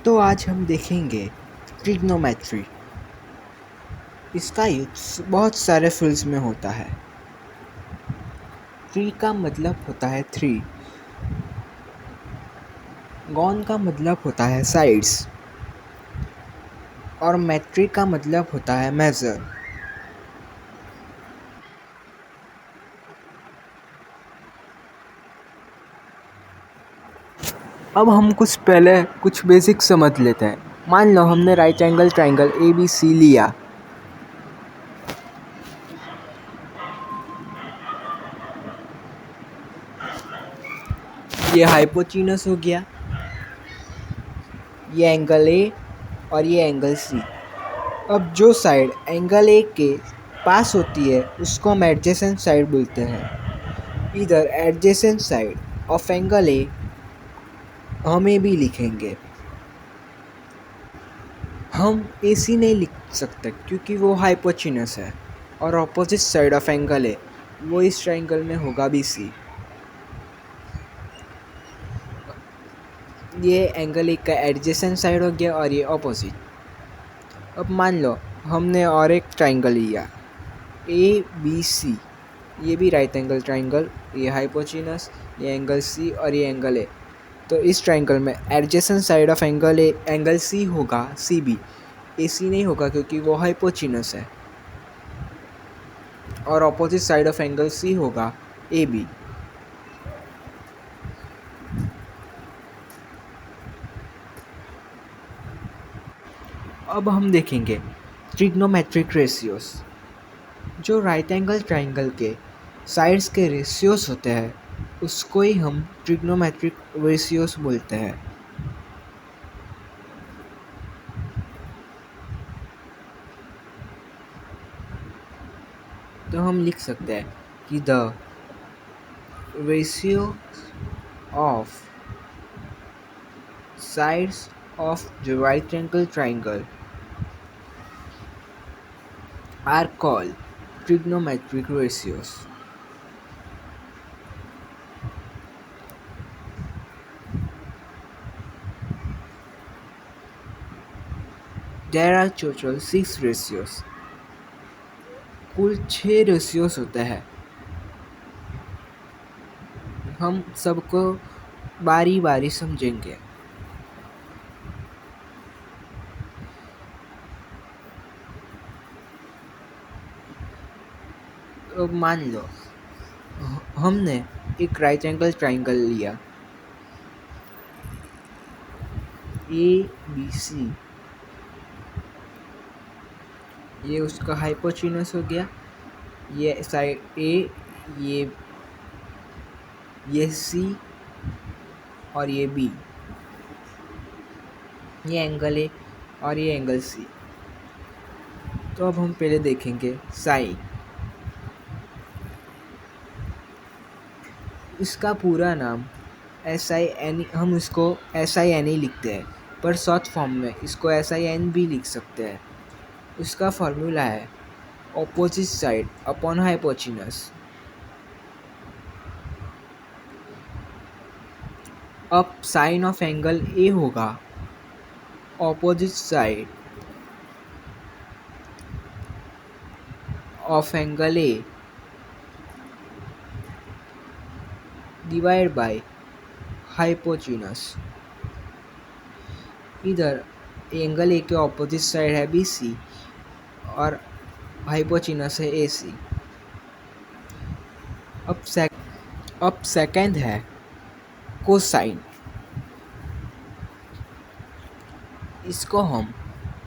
तो आज हम देखेंगे ट्रिग्नोमेट्री। इसका यूज बहुत सारे फील्ड्स में होता है। ट्री का मतलब होता है थ्री, गॉन का मतलब होता है साइड्स और मेट्रिक का मतलब होता है मेजर। अब हम कुछ बेसिक समझ लेते हैं। मान लो हमने right angle triangle A B C लिया। ये हाइपोटेन्यूस हो गया, ये एंगल ए और ये एंगल सी। अब जो साइड एंगल ए के पास होती है उसको हम एडजेसेंट साइड बोलते हैं। इधर एडजेसेंट साइड ऑफ एंगल ए हम ए भी लिखेंगे। हम ए सी नहीं लिख सकते क्योंकि वो हाइपोटेन्यूस है, और ऑपोजिट साइड ऑफ एंगल ए वो इस ट्राइंगल में होगा बी सी। ये एंगल ए का एडजेसेंट साइड हो गया और ये ऑपोजिट। अब मान लो हमने और एक ट्राइंगल लिया ए बी सी, ये भी राइट एंगल ट्राइंगल, ये हाइपोटेन्यूस, ये एंगल सी और ये एंगल ए। तो इस ट्राइंगल में adjacent side of angle A angle C होगा सी बी, ए सी नहीं होगा क्योंकि वो हाइपोटेन्यूस है, और opposite side of angle C होगा ए बी। अब हम देखेंगे ट्रिग्नोमेट्रिक रेशियोस। जो राइट एंगल ट्राइंगल के साइड्स के रेशियोस होते हैं उसको ही हम ट्रिग्नोमेट्रिक रेशियोस बोलते हैं। तो हम लिख सकते हैं कि the ratio of sides of the right angle triangle are called trigonometric ratios. There are total 6 ratios. कुल 6 रेशियोस होते हैं। हम सबको बारी बारी समझेंगे। तो मान लो हमने एक राइट एंगल ट्राइंगल लिया ए बी सी, ये उसका हाइपोटेन्यूस हो गया, ये साइड ए, ये सी और ये बी, ये एंगल ए और ये एंगल सी। तो अब हम पहले देखेंगे साइन। इसका पूरा नाम SIN, हम इसको SIN ही लिखते हैं, पर शॉर्ट फॉर्म में इसको SIN भी लिख सकते हैं। इसका फॉर्मूला है ऑपोजिट साइड अपॉन हाइपोटेन्यूस। अब साइन ऑफ एंगल ए होगा opposite side of angle A divide bye hypotenuse. इधर एंगल ए के ऑपोजिट साइड है बी सी और हाइपोटेन्यूस है ए सी। अब सेकंड है कोसाइन। इसको हम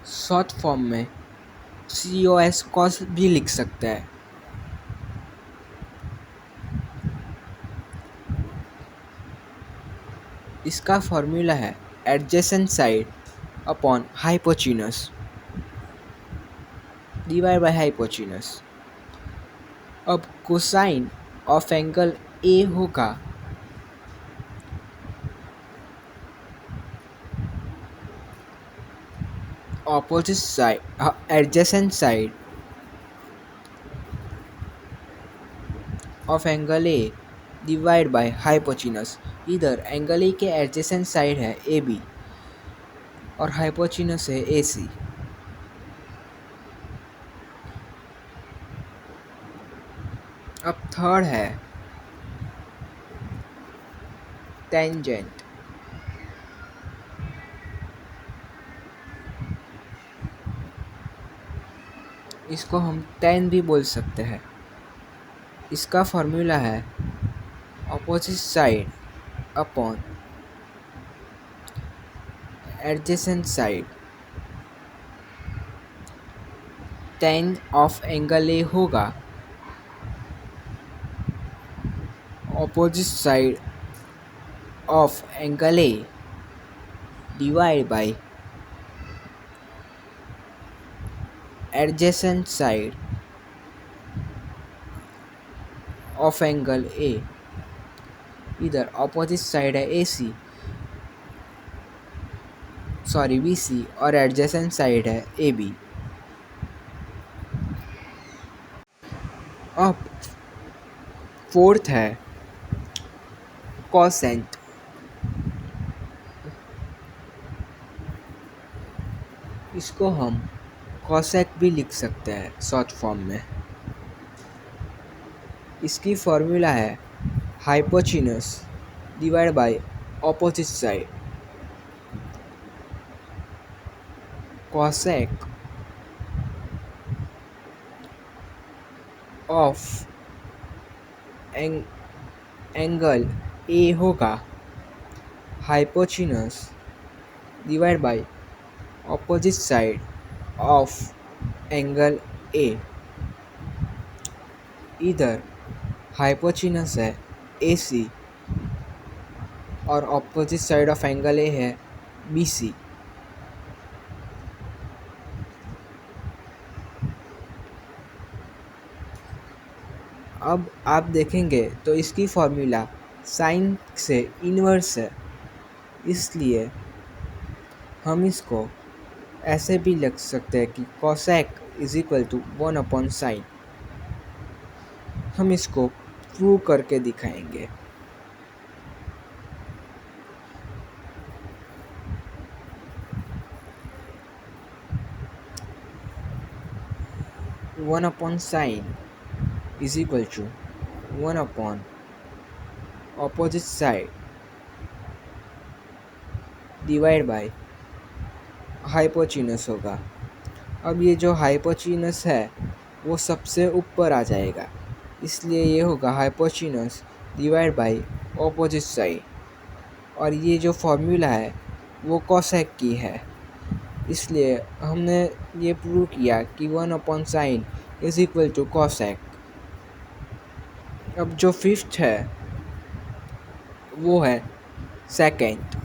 शॉर्ट फॉर्म में COS कॉस भी लिख सकते हैं। इसका फॉर्मूला है adjacent side upon hypotenuse divide by hypotenuse. अब कोसाइन ऑफ एंगल ए होगा opposite side adjacent side of angle A divide bye hypotenuse. इधर एंगल ए के एडजेसेंट साइड है ए बी, और हाइपोचिनस है AC। अब थर्ड है टेंजेंट। इसको हम टेन भी बोल सकते हैं। इसका फॉर्मूला है opposite side upon adjacent side. Tan of angle A होगा opposite side of angle A divide by adjacent side of angle A. इधर ऑपोजिट साइड है AC, सॉरी BC, और एडजेसेंट साइड है AB। अब फोर्थ है cosecant. इसको हम cosec भी लिख सकते हैं शॉर्ट फॉर्म में। इसकी फॉर्मूला है hypotenuse divide by opposite side. Cosec of angle A होगा hypotenuse divide by opposite side of angle A. इधर हाइपोचिनस है AC और opposite side of angle A है BC। अब आप देखेंगे तो इसकी फॉर्मूला साइन से इन्वर्स है, इसलिए हम इसको ऐसे भी लिख सकते हैं कि cosec is equal to 1/sin। हम इसको प्रूव करके दिखाएंगे। One upon sine is equal to 1/, opposite side divide by hypotenuse होगा। अब ये जो हाइपोचिनस है वो सबसे ऊपर आ जाएगा, इसलिए ये होगा hypotenuse divide by opposite side. और ये जो फॉर्मूला है वो कॉसेक की है, इसलिए हमने ये प्रूव किया कि 1/sin is equal to cosec. अब जो फिफ्थ है वो है सेकेंड।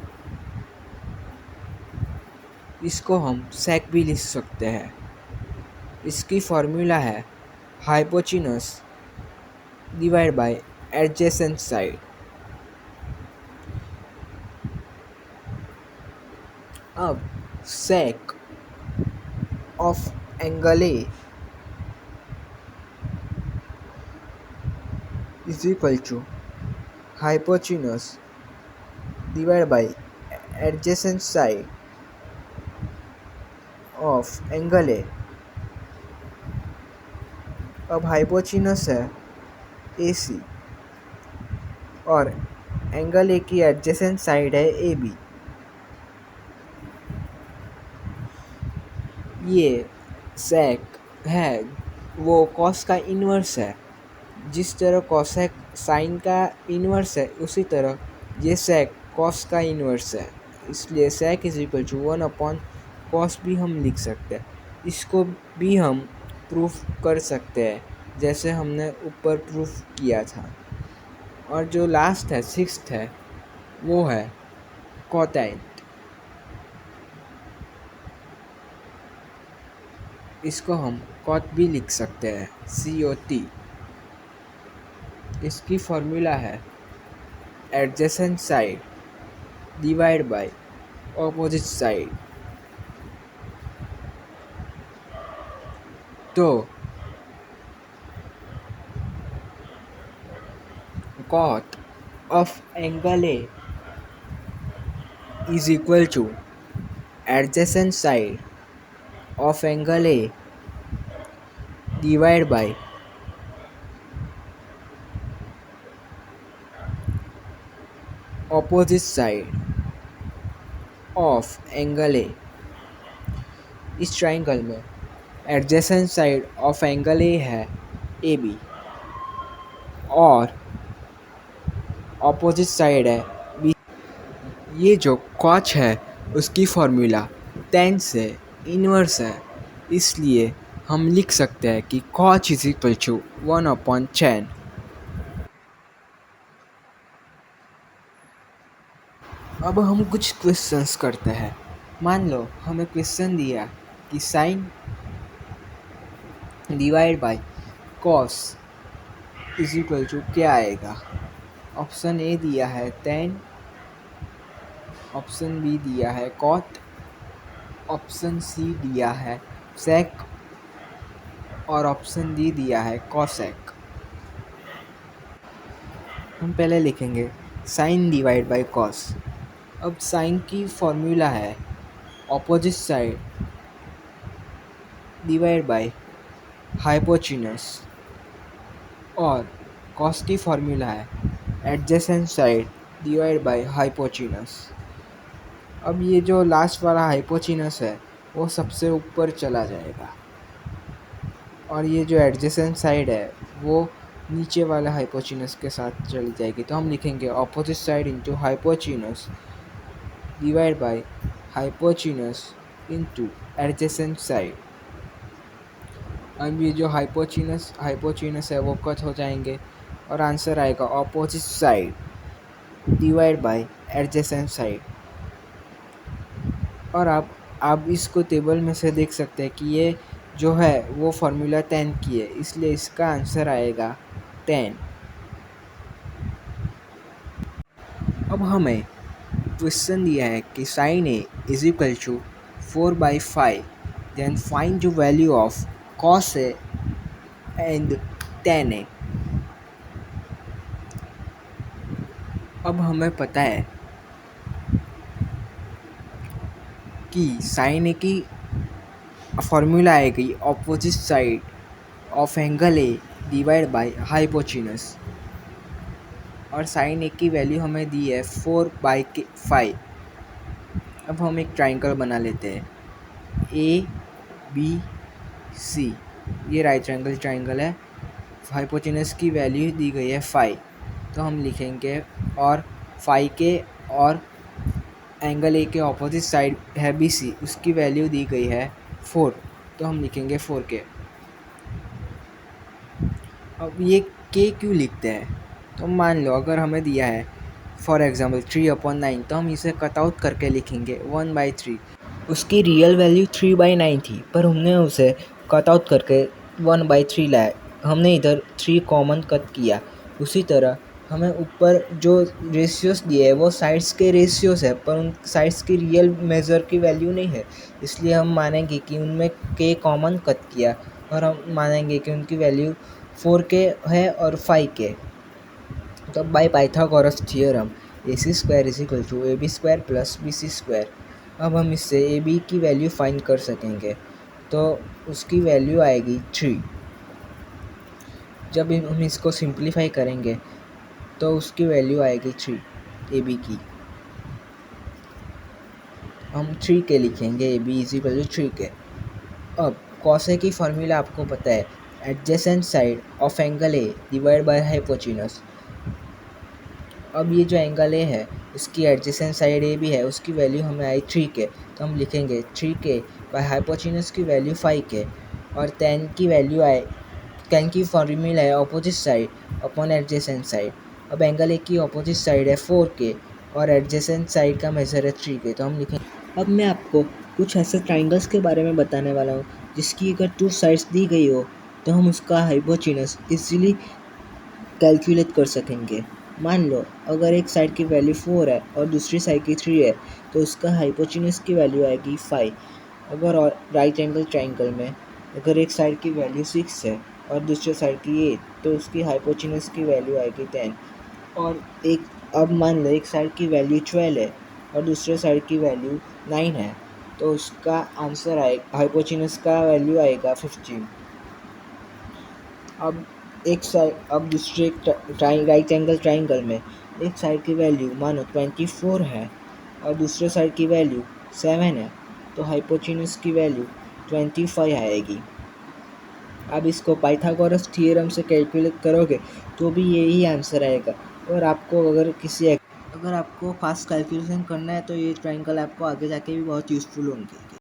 इसको हम सेक भी लिख सकते हैं। इसकी फॉर्मूला है hypotenuse divide by adjacent side. अब sec of angle A is equal to hypotenuse divide by adjacent side of angle A. अब हाइपोचिनस है AC और एंगल ए की एडजेसेंट साइड है AB। ये सेक है वो कॉस का इन्वर्स है। जिस तरह कॉसेक साइन का इन्वर्स है उसी तरह ये सेक कॉस का इन्वर्स है, इसलिए सेक इज इक्वल टू 1/cos भी हम लिख सकते हैं। इसको भी हम प्रूफ कर सकते हैं जैसे हमने ऊपर प्रूफ किया था। और जो लास्ट है सिक्स्थ है वो है कोटेंट। इसको हम कॉट भी लिख सकते हैं COT। इसकी फॉर्मूला है adjacent side divide by opposite side. तो cot of angle A is equal to adjacent side of angle A divided by opposite side of angle A। इस ट्राइंगल में adjacent side of angle A है A B और opposite side है B. ये जो कॉच है उसकी फॉर्मूला टेन से इन्वर्स है, इसलिए हम लिख सकते हैं कि कॉच इज इक्वल टू 1/10। अब हम कुछ क्वेश्चंस करते हैं। मान लो हमें क्वेश्चन दिया कि sine divide by cos is equal to क्या आएगा। ऑप्शन ए दिया है 10, ऑप्शन बी दिया है कॉट, ऑप्शन सी दिया है सेक और ऑप्शन डी दिया है कॉसेक। हम पहले लिखेंगे साइन डिवाइड बाय कॉस। अब साइन की फॉर्मूला है opposite side divide by hypotenuse और कॉस की फॉर्मूला है adjacent side divide by hypotenuse. अब ये जो लास्ट वाला हाइपोटेन्यूज है वो सबसे ऊपर चला जाएगा और ये जो एडजेसेंट साइड है वो नीचे वाला हाइपोटेन्यूज के साथ चली जाएगी। तो हम लिखेंगे opposite side into hypotenuse divide by hypotenuse into adjacent side. अब ये जो हाइपोटेन्यूज है वो कट हो जाएंगे और आंसर आएगा opposite side divide by adjacent side. और आप इसको टेबल में से देख सकते हैं कि ये जो है वो फार्मूला 10 की है, इसलिए इसका आंसर आएगा 10। अब हमें क्वेश्चन दिया है कि sine A is equal to 4/5, then find the value of cos A and tan A. अब हमें पता है कि साइन ए की फॉर्मूला आएगी opposite side of angle A divide by hypotenuse और साइन ए की वैल्यू हमें दी है 4/5। अब हम एक ट्राइंगल बना लेते हैं ए बी सी। ये राइट एंगल ट्राइंगल है, हाइपोटेन्यूज की वैल्यू दी गई है 5, तो हम लिखेंगे और 5 के और एंगल ए के ऑपोजिट साइड है बी सी, उसकी वैल्यू दी गई है 4, तो हम लिखेंगे 4 के। अब ये के क्यों लिखते हैं, तो मान लो अगर हमें दिया है फॉर एग्जांपल 3/9, तो हम इसे कट आउट करके लिखेंगे 1/3। उसकी रियल वैल्यू 3/9 थी पर हमने उसे कट आउट करके 1/3 लाया, हमने इधर 3 कॉमन कट किया। उसी तरह हमें ऊपर जो रेशियोस दिए है वो साइड्स के रेशियोस है पर उन साइड्स की रियल मेज़र की वैल्यू नहीं है, इसलिए हम मानेंगे कि उनमें के कॉमन कट किया और हम मानेंगे कि उनकी वैल्यू 4 के है और 5 के। तो by Pythagoras theorem AC² is equal to AB² plus BC²। अब हम इससे AB की वैल्यू फाइंड कर सकेंगे, तो उसकी वैल्यू आएगी 3। जब हम इसको सिंप्लीफाई करेंगे तो उसकी वैल्यू आएगी 3 AB की। हम 3 के लिखेंगे, AB इज इक्वल टू 3 के। अब कॉस ए की फॉर्मूला आपको पता है adjacent side of angle A divide by hypotenuse. अब ये जो एंगल ए है इसकी एडजेसेंट साइड ए भी है, उसकी वैल्यू हमें आई 3 के, तो हम लिखेंगे 3 के बाय हाइपोटेन्यूज की वैल्यू 5 के और tan की वैल्यू आए, tan की फॉर्मूला है opposite side upon adjacent side. अब एंगल ए की ऑपोजिट साइड है 4 के और एडजेसेंट साइड का मेजर है 3 के, तो हम लिखेंगे। अब मैं आपको कुछ ऐसे ट्राइंगल्स के बारे में बताने वाला हूँ जिसकी अगर 2 साइड्स दी गई हो तो हम उसका हाइपोटेन्यूज इजीली कैलकुलेट कर सकेंगे। मान लो अगर एक साइड की वैल्यू 4 है और दूसरी साइड की 3 है तो उसका हाइपोटेन्यूज की वैल्यू आएगी 5। अगर और राइट एंगल ट्राइंगल में अगर एक साइड की वैल्यू 6 है और दूसरे साइड की 8 तो उसकी हाइपोटेन्यूज की वैल्यू आएगी 10। और अब मान लो एक साइड की वैल्यू 12 है और दूसरे साइड की वैल्यू 9 है तो उसका आंसर आएगा, हाइपोटेन्यूज का वैल्यू आएगा 15। अब दूसरे राइट एंगल ट्राइंगल में एक साइड की वैल्यू मानो 24 है और दूसरे साइड की वैल्यू 7 है, तो हाइपोटेन्यूज की वैल्यू 25 आएगी। अब इसको पाइथागोरस थ्योरम से कैलकुलेट करोगे तो भी यही आंसर आएगा। और आपको अगर आपको फास्ट कैलकुलेशन करना है तो ये ट्राइंगल आपको आगे जाके भी बहुत यूज़फुल होंगे।